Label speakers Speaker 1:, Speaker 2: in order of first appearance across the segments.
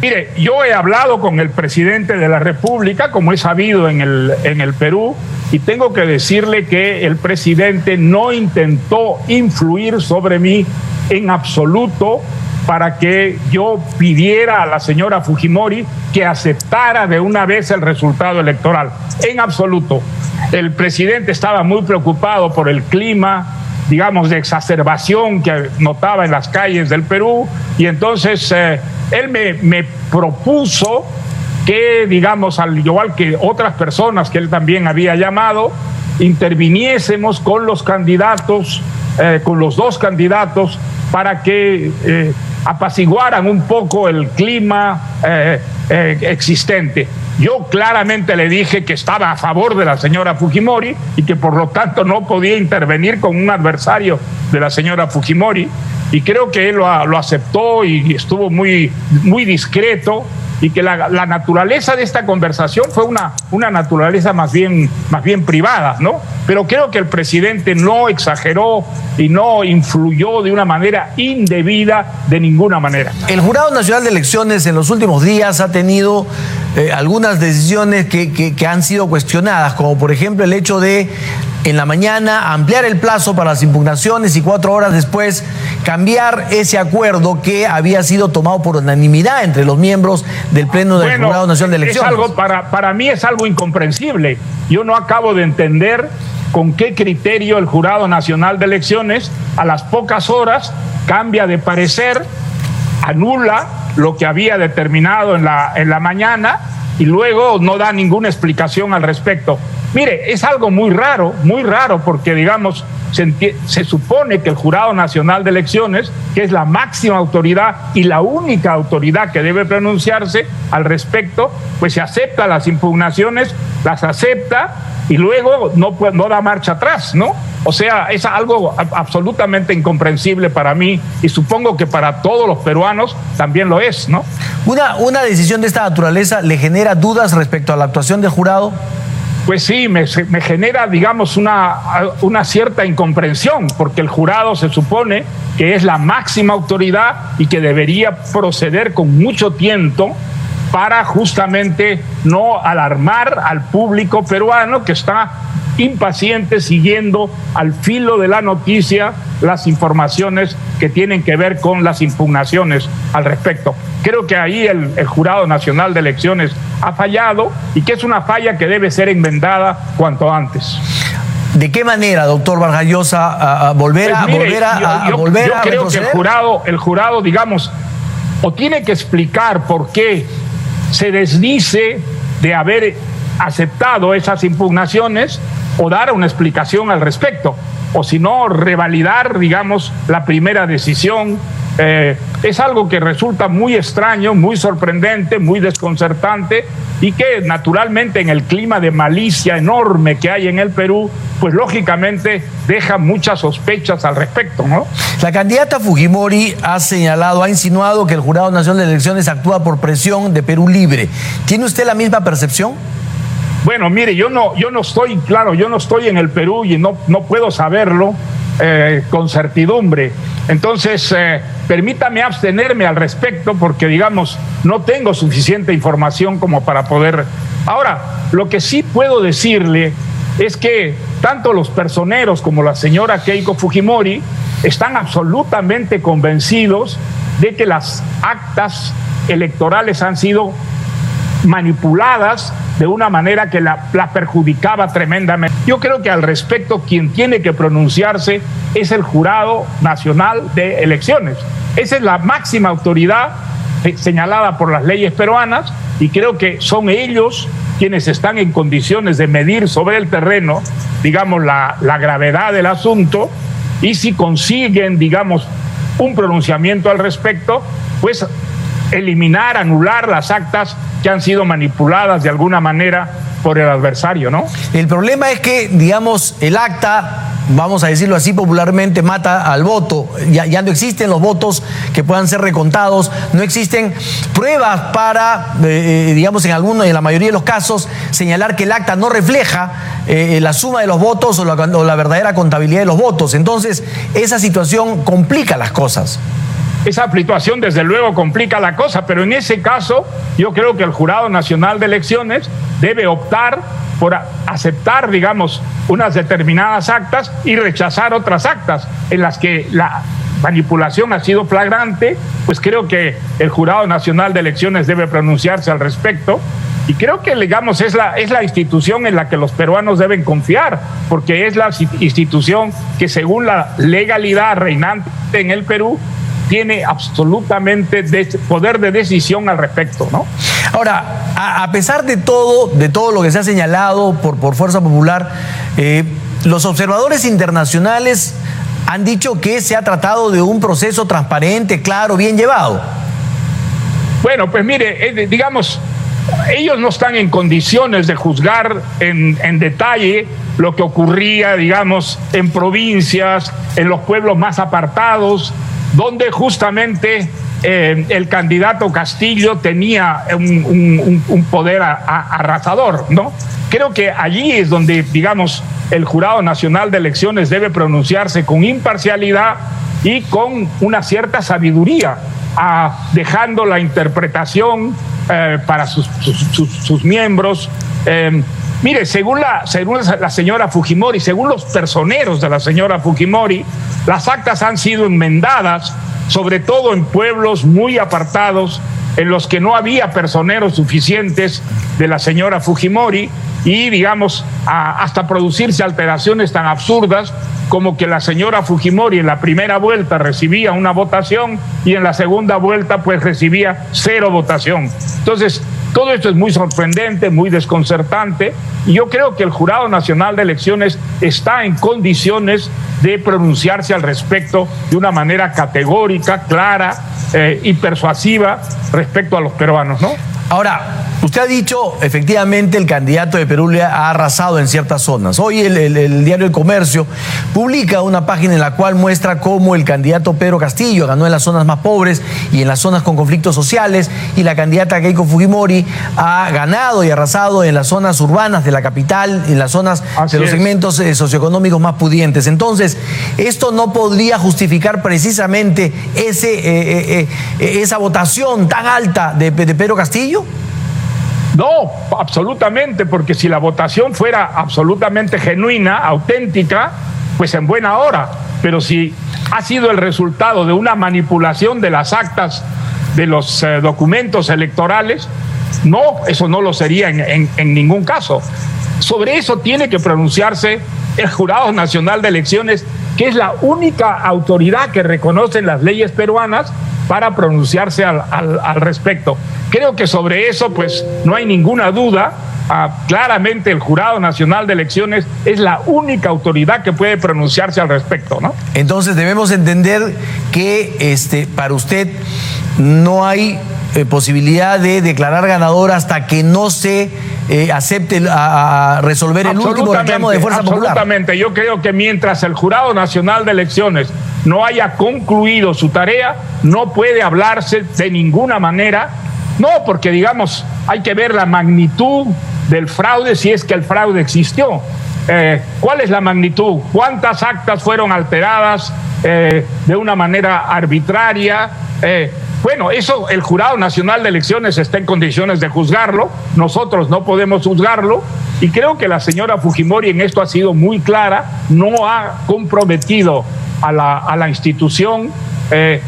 Speaker 1: Mire, yo he hablado con el presidente de la República, como he sabido en el Perú, y tengo que decirle que el presidente no intentó influir sobre mí en absoluto para que yo pidiera a la señora Fujimori que aceptara de una vez el resultado electoral. En absoluto. El presidente estaba muy preocupado por el clima, digamos, de exacerbación que notaba en las calles del Perú, y entonces él me propuso que, digamos, al igual que otras personas que él también había llamado, interviniésemos con los candidatos, con los dos candidatos, para que apaciguaran un poco el clima existente. Yo claramente le dije que estaba a favor de la señora Fujimori y que por lo tanto no podía intervenir con un adversario de la señora Fujimori, y creo que él lo aceptó y estuvo muy discreto, y que la naturaleza de esta conversación fue una naturaleza más bien privada, ¿no? Pero creo que el presidente no exageró y no influyó de una manera indebida de ninguna manera.
Speaker 2: El Jurado Nacional de Elecciones en los últimos días ha tenido algunas decisiones que han sido cuestionadas, como por ejemplo el hecho de en la mañana ampliar el plazo para las impugnaciones y 4 horas después cambiar ese acuerdo que había sido tomado por unanimidad entre los miembros del Pleno del Jurado Nacional de Elecciones.
Speaker 1: Es algo, para mí es algo incomprensible. Yo no acabo de entender con qué criterio el Jurado Nacional de Elecciones a las pocas horas cambia de parecer, anula lo que había determinado en la mañana y luego no da ninguna explicación al respecto. Mire, es algo muy raro, porque, digamos, se supone que el Jurado Nacional de Elecciones, que es la máxima autoridad y la única autoridad que debe pronunciarse al respecto, pues se acepta las impugnaciones, las acepta y luego no da marcha atrás, ¿no? O sea, es algo absolutamente incomprensible para mí y supongo que para todos los peruanos también lo es, ¿no?
Speaker 2: ¿Una decisión de esta naturaleza le genera dudas respecto a la actuación del jurado?
Speaker 1: Pues sí, me genera, digamos, una cierta incomprensión, porque el jurado se supone que es la máxima autoridad y que debería proceder con mucho tiempo para justamente no alarmar al público peruano que está impaciente siguiendo al filo de la noticia las informaciones que tienen que ver con las impugnaciones al respecto. Creo que ahí el Jurado Nacional de Elecciones ha fallado y que es una falla que debe ser enmendada cuanto antes.
Speaker 2: ¿De qué manera, doctor Vargas Llosa,
Speaker 1: yo creo que el jurado, digamos, o tiene que explicar por qué se desdice de haber aceptado esas impugnaciones o dar una explicación al respecto, o si no, revalidar, digamos, la primera decisión. Es algo que resulta muy extraño, muy sorprendente, muy desconcertante y que naturalmente en el clima de malicia enorme que hay en el Perú, pues lógicamente deja muchas sospechas al respecto, ¿no?
Speaker 2: La candidata Fujimori ha insinuado que el Jurado Nacional de Elecciones actúa por presión de Perú Libre. ¿Tiene usted la misma percepción?
Speaker 1: Bueno, mire, yo no estoy en el Perú y no puedo saberlo con certidumbre. Entonces, permítame abstenerme al respecto porque, digamos, no tengo suficiente información como para poder. Ahora, lo que sí puedo decirle es que tanto los personeros como la señora Keiko Fujimori están absolutamente convencidos de que las actas electorales han sido manipuladas de una manera que la perjudicaba tremendamente. Yo creo que al respecto quien tiene que pronunciarse es el Jurado Nacional de Elecciones. Esa es la máxima autoridad señalada por las leyes peruanas y creo que son ellos quienes están en condiciones de medir sobre el terreno, digamos, la gravedad del asunto, y si consiguen, digamos, un pronunciamiento al respecto, pues eliminar, anular las actas que han sido manipuladas de alguna manera por el adversario, ¿no?
Speaker 2: El problema es que, digamos, el acta, vamos a decirlo así popularmente, mata al voto. Ya no existen los votos que puedan ser recontados, no existen pruebas para, digamos, en la mayoría de los casos, señalar que el acta no refleja la suma de los votos o la verdadera contabilidad de los votos. Entonces, esa situación complica las cosas.
Speaker 1: esa situación desde luego complica la cosa, pero en ese caso yo creo que el Jurado Nacional de Elecciones debe optar por aceptar, digamos, unas determinadas actas y rechazar otras actas en las que la manipulación ha sido flagrante. Pues creo que el Jurado Nacional de Elecciones debe pronunciarse al respecto. Y creo que, digamos, es la institución en la que los peruanos deben confiar, porque es la institución que, según la legalidad reinante en el Perú, tiene absolutamente poder de decisión al respecto, ¿no?
Speaker 2: Ahora, a pesar de todo lo que se ha señalado por Fuerza Popular, los observadores internacionales han dicho que se ha tratado de un proceso transparente, claro, bien llevado.
Speaker 1: Bueno, pues mire, digamos, ellos no están en condiciones de juzgar en detalle lo que ocurría, digamos, en provincias, en los pueblos más apartados, donde justamente el candidato Castillo tenía un poder arrasador, ¿no? Creo que allí es donde, digamos, el Jurado Nacional de Elecciones debe pronunciarse con imparcialidad y con una cierta sabiduría, dejando la interpretación para sus miembros. Mire, según la señora Fujimori, según los personeros de la señora Fujimori, las actas han sido enmendadas, sobre todo en pueblos muy apartados, en los que no había personeros suficientes de la señora Fujimori, y, digamos, hasta producirse alteraciones tan absurdas como que la señora Fujimori en la primera vuelta recibía una votación y en la segunda vuelta pues recibía 0 votación. Entonces, todo esto es muy sorprendente, muy desconcertante, y yo creo que el Jurado Nacional de Elecciones está en condiciones de pronunciarse al respecto de una manera categórica, clara y persuasiva respecto a los peruanos, ¿no?
Speaker 2: Ahora, usted ha dicho, efectivamente, el candidato de Perú le ha arrasado en ciertas zonas. Hoy el diario El Comercio publica una página en la cual muestra cómo el candidato Pedro Castillo ganó en las zonas más pobres y en las zonas con conflictos sociales, y la candidata Keiko Fujimori ha ganado y arrasado en las zonas urbanas de la capital, en las zonas de los segmentos socioeconómicos más pudientes. Entonces, ¿esto no podría justificar precisamente esa votación tan alta de Pedro Castillo?
Speaker 1: No, absolutamente, porque si la votación fuera absolutamente genuina, auténtica, pues en buena hora. Pero si ha sido el resultado de una manipulación de las actas de los documentos electorales, no, eso no lo sería en ningún caso. Sobre eso tiene que pronunciarse el Jurado Nacional de Elecciones, que es la única autoridad que reconocen las leyes peruanas para pronunciarse al respecto. Creo que sobre eso pues no hay ninguna duda. Claramente el Jurado Nacional de Elecciones es la única autoridad que puede pronunciarse al respecto, ¿no?
Speaker 2: Entonces debemos entender que para usted no hay posibilidad de declarar ganador hasta que no se acepte a resolver el último reclamo de Fuerza Popular.
Speaker 1: Absolutamente. Yo creo que mientras el Jurado Nacional de Elecciones no haya concluido su tarea, no puede hablarse de ninguna manera. No, porque, digamos, hay que ver la magnitud del fraude, si es que el fraude existió. ¿Cuál es la magnitud? ¿Cuántas actas fueron alteradas de una manera arbitraria? Bueno, eso el Jurado Nacional de Elecciones está en condiciones de juzgarlo. Nosotros no podemos juzgarlo. Y creo que la señora Fujimori en esto ha sido muy clara. No ha comprometido a la institución.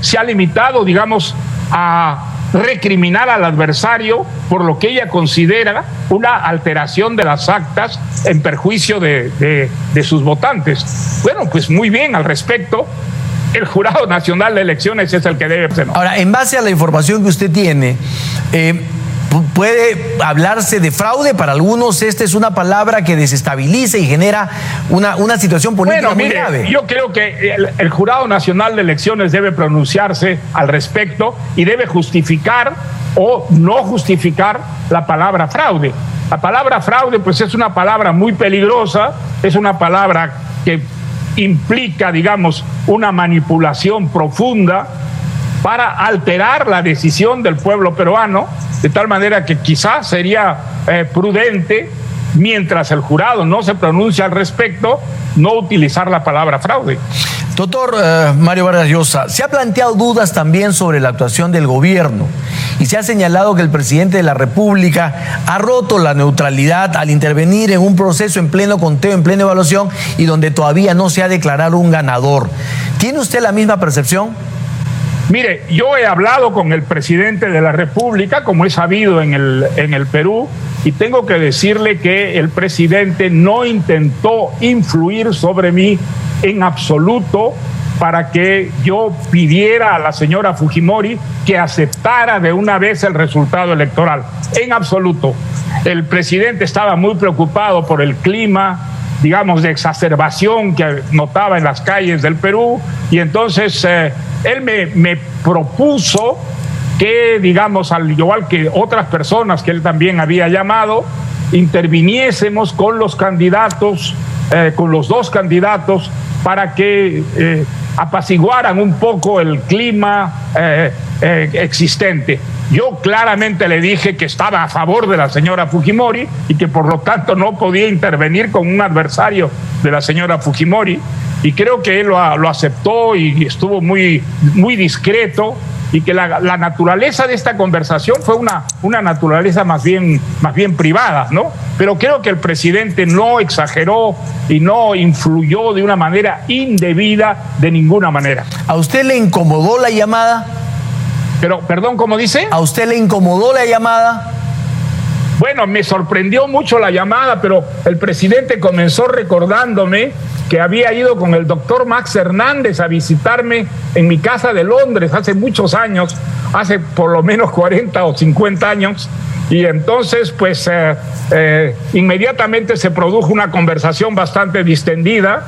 Speaker 1: Se ha limitado, digamos, a recriminar al adversario por lo que ella considera una alteración de las actas en perjuicio de sus votantes. Bueno, pues muy bien al respecto. El Jurado Nacional de Elecciones es el que debe hacerlo.
Speaker 2: Ahora, en base a la información que usted tiene, ¿puede hablarse de fraude? Para algunos esta es una palabra que desestabiliza y genera una situación política muy grave.
Speaker 1: Yo creo que el Jurado Nacional de Elecciones debe pronunciarse al respecto y debe justificar o no justificar la palabra fraude. La palabra fraude pues es una palabra muy peligrosa, es una palabra que implica, digamos, una manipulación profunda para alterar la decisión del pueblo peruano, de tal manera que quizás sería prudente mientras el jurado no se pronuncia al respecto, no utilizar la palabra fraude.
Speaker 2: Doctor Mario Vargas Llosa, se ha planteado dudas también sobre la actuación del gobierno y se ha señalado que el presidente de la República ha roto la neutralidad al intervenir en un proceso en pleno conteo, en plena evaluación y donde todavía no se ha declarado un ganador. ¿Tiene usted la misma percepción?
Speaker 1: Mire, yo he hablado con el presidente de la República, como he sabido en el Perú, y tengo que decirle que el presidente no intentó influir sobre mí en absoluto para que yo pidiera a la señora Fujimori que aceptara de una vez el resultado electoral. En absoluto. El presidente estaba muy preocupado por el clima, digamos, de exacerbación que notaba en las calles del Perú, y entonces él me propuso que, digamos, al igual que otras personas que él también había llamado, interviniésemos con los candidatos, con los dos candidatos, para que apaciguaran un poco el clima existente. Yo claramente le dije que estaba a favor de la señora Fujimori y que por lo tanto no podía intervenir con un adversario de la señora Fujimori, y creo que él lo aceptó y estuvo muy discreto, y que la naturaleza de esta conversación fue una naturaleza más bien privada, ¿no? Pero creo que el presidente no exageró y no influyó de una manera indebida de ninguna manera.
Speaker 2: ¿A usted le incomodó la llamada?
Speaker 1: Pero, perdón, ¿cómo dice?
Speaker 2: ¿A usted le incomodó la llamada?
Speaker 1: Bueno, me sorprendió mucho la llamada, pero el presidente comenzó recordándome que había ido con el doctor Max Hernández a visitarme en mi casa de Londres hace muchos años, hace por lo menos 40 o 50 años, y entonces pues inmediatamente se produjo una conversación bastante distendida,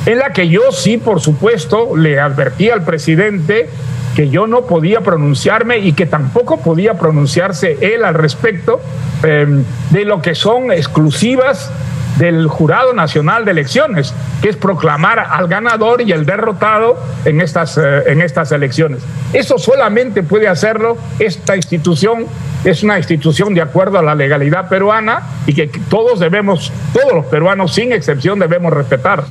Speaker 1: en la que yo sí, por supuesto, le advertí al presidente que yo no podía pronunciarme y que tampoco podía pronunciarse él al respecto de lo que son exclusivas del Jurado Nacional de Elecciones, que es proclamar al ganador y el derrotado en estas elecciones. Eso solamente puede hacerlo esta institución, es una institución de acuerdo a la legalidad peruana y que todos los peruanos sin excepción debemos respetar.